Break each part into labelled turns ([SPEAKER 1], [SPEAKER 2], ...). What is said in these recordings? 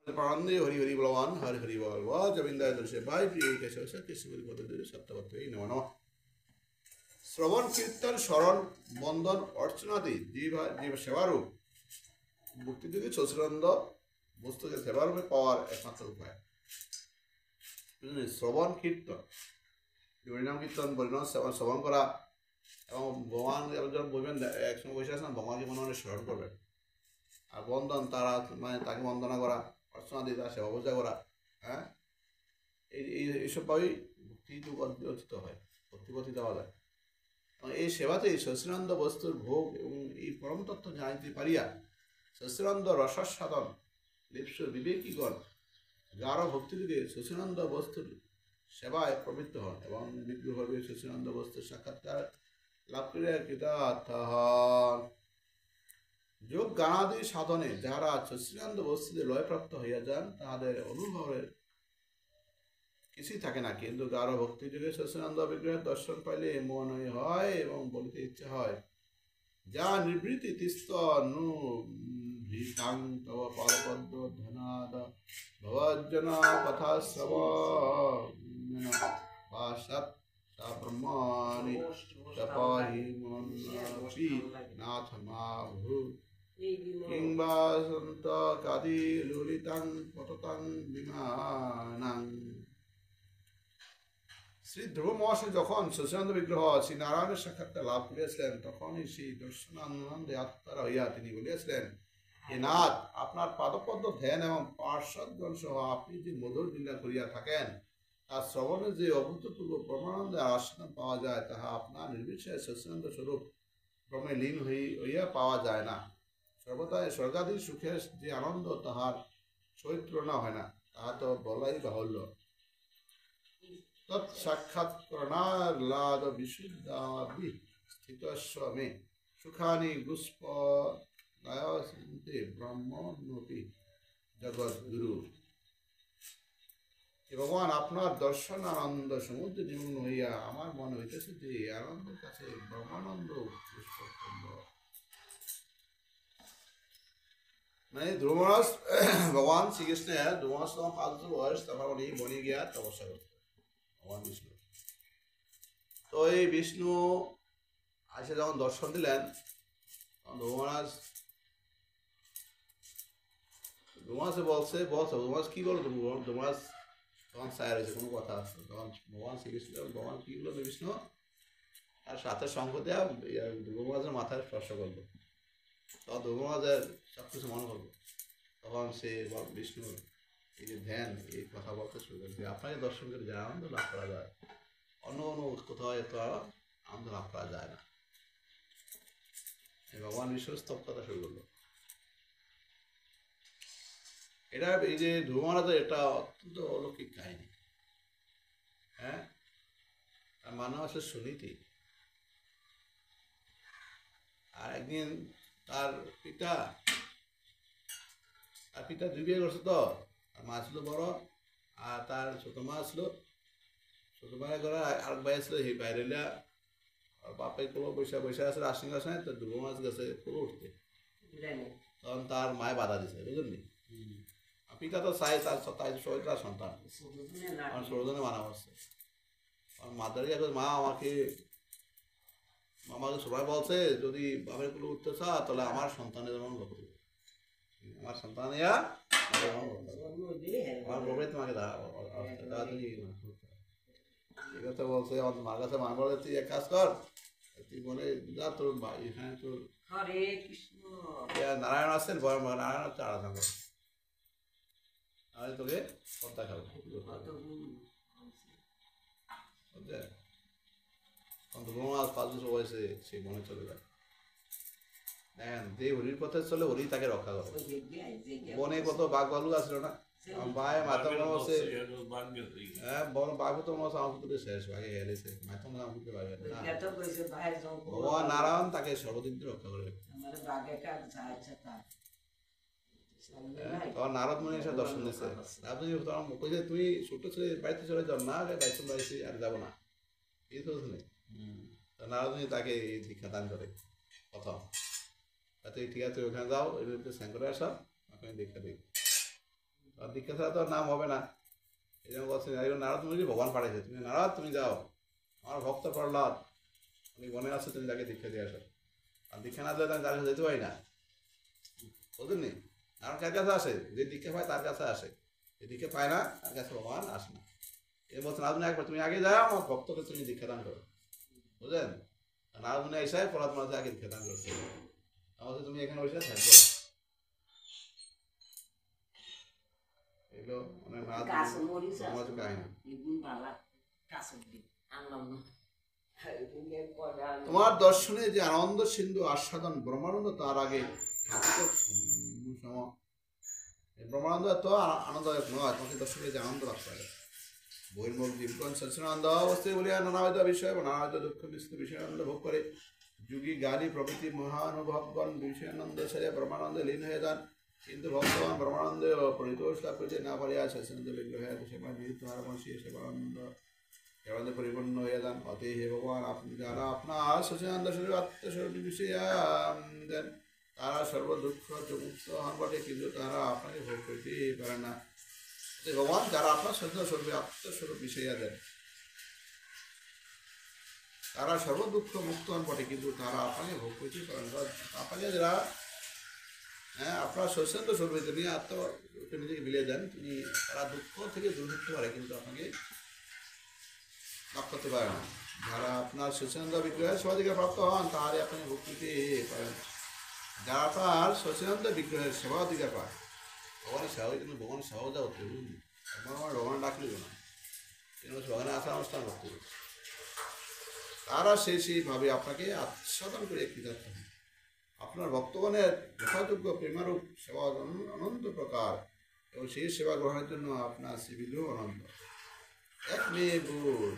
[SPEAKER 1] प्राणंदे हरि हरि बलवान हरि हरि बल वाज अविंदाय दर्शे भाई प्रिय केशव से केशव पद दे सप्तपत्रे नमो नमः শ্রবণ কীর্তন স্মরণ বন্দন অর্চনাদি জীব সেবারূপ মুক্তিযোগী শশীনন্দ বস্তুকে সেবারূপে পাওয়ার একমাত্র উপায় শ্রবণ কীর্তন হরিনাম কীর্তন বরিনাম শ্রবণ করা এবং ভগবান যখন বলবেন একসঙ্গে বসে আসেন ভগবানকে মনে মনে স্মরণ করবেন আর বন্দন তারা মানে তাকে বন্দনা করা অর্চনাদি তার সেবা পূজা করা হ্যাঁ এইসবভাবেই ভক্তিযোগ অর্জিত হয় ভক্তিপতি দেওয়া যায় এই সেবাতেই শশীনন্দ বস্তুর ভোগ এবং এই পরম তত্ত্ব জানিতে পারিয়া শশীনন্দ রসাস্বাদন লিপ্স বিবেকীগণ গাঢ় ভক্তিযুগে শশীনন্দ বস্তুর সেবায় প্রবৃত্ত হন এবং বিগ্রহভাবে শশীনন্দ বস্তুর সাক্ষাৎকার লাভ করিয়া কৃতার্থ হন। যোগ গানাদি সাধনে যাহারা শশীনন্দ বস্তুতে লয়প্রাপ্ত হইয়া যান তাহাদের অনুভবের কিছুই থাকে না, কিন্তু গাঢ় ভক্তি যুগে শশীনন্দ বিগ্রহের দর্শন পাইলে মনে হয় এবং বলিতে ইচ্ছা হয় যা নিবৃত্তি তিস্তনু ভীতাং তব পাদপদ্ম ধনাদ ভবজ্জন কথা শ্রবণ ভাষাৎ সা ব্রহ্মাণি তপাহি মন্নাপি নাথ মাভু কিংবা সন্ত কাদি ললিতাং পততাং বিমানাং। শ্রী ধ্রুব মহাশয় যখন শশীনন্দ বিগ্রহ শ্রী নারায়ণের সাক্ষাৎকার লাভ করিয়াছিলেন তখনই সেই দর্শনানন্দে আত্মারা হইয়া তিনি বলিয়াছিলেন, হে নাথ, আপনার পাদপদ্ম ধ্যান এবং পার্শ্বদগণ সহ আপনি যে মধুর লীলা করিয়া থাকেন তার শ্রবণে যে অভূতপূর্ব পরমানন্দে আস্বাদন পাওয়া যায় তাহা আপনার নির্বিশেষ শশীনন্দ স্বরূপ ক্রমে লীন হইয়া পাওয়া যায় না। সর্বদাই স্বর্গাদি সুখের যে আনন্দ তাহার সহিত তুলনা হয় না, তাহা তো বলাই বাহুল্য। তৎসাক্ষাৎকরণাহ্লাদ বিশুদ্ধাভি স্থিতস্ব মে সুখানি গুষ্পদায়সন্তে ব্রহ্মণোপি জগদ্গুরু। ভগবান, আপনার দর্শন আনন্দ সমুদ্রে নিমগ্ন হইয়া আমার মনে হইতেছে যে আনন্দের কাছে ব্রহ্মানন্দ পুষ্পকুণ্ড। মানে ধ্রুবরাজ ভগবান শ্রীকৃষ্ণের ধ্রুবরাজ তখন 5 বছর বয়স, তখন উনি বনে গিয়া তপস্যা করতেন ভগবান বিষ্ণু। তো এই বিষ্ণু আসে যখন দর্শন দিলেন তখন ধর্মরাজে বলছে ধর্মরাজ কি বলো ধর্মরাজ তখন ছায়া রয়েছে কোনো কথা আছে। তখন ভগবান শ্রীকৃষ্ণ ভগবান কি বললো বিষ্ণু আর সাথে সঙ্গ দেওয়া ধর্মরাজের মাথায় স্পর্শ করলো, তখন ধর্মরাজের সব কিছু মনে করলো। তখন সে বিষ্ণু এই যে ধ্যান এই কথা বলতে শুরু করে যে আপনাকে দর্শন করে যে আনন্দ লাভ করা যায় অন্য কোনো কোথাও এত আনন্দ লাভ করা যায় না। ভগবান বিষ্ণু স্তব্ধতা শুরু করলো। এটা এই যে ধ্রুব মহারাজের এটা অত্যন্ত অলৌকিক কাহিনী। হ্যাঁ, তার মানে হচ্ছে সুনীতি। আর একদিন তার পিতা 2 বিয়ে করছে, তো তার মা ছিল বড় আর তার ছোট মা আসলো। ছোট মায়ের ঘরে আরেক ভাই আসলো, সেই বাইরে বাপে কোনো বৈশা আসলে আসেন তো ধ্রুব মাছ গেছে পুরো উঠতে, তখন তার মায়ে বাধা দিছে, বুঝলেন। পিতা তো চাই তার তার সন্তান আমার 16 জনে মানা হচ্ছে। আমার মাদারি মা আমাকে সবাই বলছে যদি বাপের কুলো উঠতে চা তাহলে আমার সন্তানের যেমন লোক আমার সন্তান ইয়া আমার বউরে তোমাকে এই কথা বলছে। আমার মার কাছে মা বলে তুই এক কাজ কর, তুই বলে যা তোর এখানে তোর নারায়ণ আসছেন নারায়ণ হচ্ছে আরাধনা কর, আমি তোকে পর্দা খাবো। ধ্রুবরাজ 5 বছর বয়সে সেই বনে চলে যায়। দেখেন যে হরির পথে চলে হরি তাকে রক্ষা করে। বনে কত বাঘ ভালুক আসলো না, ভাই মাথা মনে হচ্ছে হ্যাঁ বড় বাঘ তো মনে হচ্ছে আমার পুত্রে শেষ ভাগে হেলেছে মাথা মনে আমার পুত্রে পারবে না। ভগবান নারায়ণ তাকে সর্বদিন রক্ষা করবে। তখন নারদ মুনি এসে দর্শন দিচ্ছে। নারদ মুনি কইছে তুই ছোট ছেলে বাড়িতে চলে যাও না, বাইসন বাড়িতে আর যাবো না, এই তো শুনে। নারদ মুনি তাকে এই দীক্ষা দান করে প্রথম, ঠিক আছে ওখানে যাও, এর স্নান করে আসা, ওখানে দীক্ষা দিই। আর দীক্ষা ছাড়া তো আর নাম হবে না। এই জন্য বলছেন নারদ মুনি ভগবান পাঠাইছে, তুমি নারদ তুমি যাও, আমার ভক্ত প্রহ্লাদ উনি মনে আছে, তুমি তাকে দীক্ষা দিয়ে আসো। আর দীক্ষা না দিলে আমি তার কাছে যেতে পারি না, বুঝলেন? কারণ কার কাছে আসে? যে দীক্ষা পায় তার কাছে আসে, যে দীক্ষা পায় না তার কাছে ভগবান আসে না। এই বলছেন নারদ মুনি একবার তুমি আগে যাও, আমার ভক্তকে তুমি দীক্ষা দান করো, বুঝলেন? নারদ মুনি এসে প্রহ্লাদ মহারাজ আগে দীক্ষা দান করছে, আমাকে তুমি এখানে বসে থাকবো। এগুলো মানে নারদ মুনির কাহিনী। তোমার দর্শনে যে আনন্দ সিন্ধু আস্বাদন ব্রহ্মানন্দ, তার আগে ব্রহ্মানন্দ এত আনন্দদায়ক নয়, তোমাকে দর্শনে যে আনন্দ লাভ করে। বহির্মুখ জীবগণ সচ্চিদানন্দ অবস্থায় বলিয়া নানাবিধ বিষয় এবং নানাবিধ দুঃখ মিশ্রিত বিষয়ানন্দ ভোগ করে যুগী জ্ঞানী প্রভৃতি মহানুভবগণ বিষয়ানন্দ ছেড়ে ব্রহ্মানন্দে লীন হয়ে যান। কিন্তু ভগবান ব্রহ্মানন্দে পরিতোষ লাভ করতে না পারিয়া সচ্চিদানন্দ বিগ্রহে সেবা নিহিত হারবংশী সেবানন্দ এবারে পরিপূর্ণ হয়ে যান। অতএব হে ভগবান, আপনি যারা আপনার সচিদানন্দ স্বরূপ আত্মস্বরূপ বিষয়া দেন, তারা সর্ব দুঃখ মুক্ত হন বটে, কিন্তু তারা আপনাকে ভোগ করতে পারে না। ভগবান যারা আপনার সচিদানন্দ স্বরূপে আত্মস্বরূপ বিষয়া দেন, তারা সর্ব দুঃখ মুক্ত হন বটে, কিন্তু তারা আপনাকে ভোগ করতে পারে না। আপনাকে যারা আপনার সচিদানন্দ স্বরূপে তিনি আত্মকে নিজেকে বিলিয়ে দেন, তিনি তারা দুঃখ থেকে দূর করতে পারে, কিন্তু আপনাকে লাভ করতে পারে না। যারা আপনার সচিদানন্দ বিগ্রহের সেবাধিকার প্রাপ্ত হন, তাহারে আপনি ভোগ করতে পারেন। যারা আপনার সচিদানন্দ বিগ্রহের সেবাধিকার পায়, ভগবানের সেবা, কিন্তু ভগবানের সেবাও যা হতে বুঝলি, একবার আমার ভগবান ডাকলিও না, কিন্তু ভগবানের আশা অনুষ্ঠান করতে হবে। তারা সেইভাবে আপনাকে আচ্ছাদন করে কৃতার্থ হন। আপনার ভক্তগণের যথাযোগ্য প্রেমারূপ সেবা অনন্ত প্রকার, এবং সেই সেবা গ্রহণের জন্য আপনার শ্রীবিগ্রহ অনন্ত। এক মেয়ে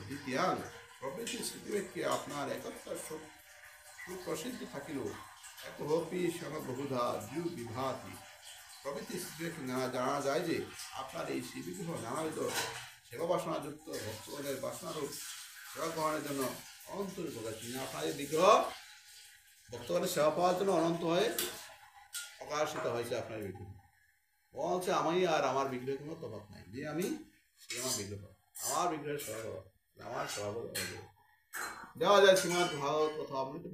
[SPEAKER 1] দ্বিতীয়াং প্রভৃতি স্মৃতিব্যক্তি আপনার একত্র সুপ্রসিদ্ধি থাকিলেও এক হপি সম বহুধা যুগ বিভাতি প্রভৃতি স্মৃতিব্যক্তি জানা যায় যে আপনার এই শ্রীবিগ্রহ নানাবিধ সেবা বাসনাযুক্ত ভক্তগণের বাসনারূপ সেবা গ্রহণের জন্য অনন্ত প্রকাশ। আপনার এই বিগ্রহ ভক্তগণের সেবা পাওয়ার জন্য অনন্ত হয়ে প্রকাশিত হয়েছে। আপনার এই বিগ্রহ বলছে আমি আর আমার বিগ্রহে কোনো তফাৎ নাই, যে আমি সে আমার বিগ্রহ, আমার বিগ্রহের সেবা করা, আমার সেবা দেওয়া যায়। শ্রীমদ্ ভাগবত কথা অমৃত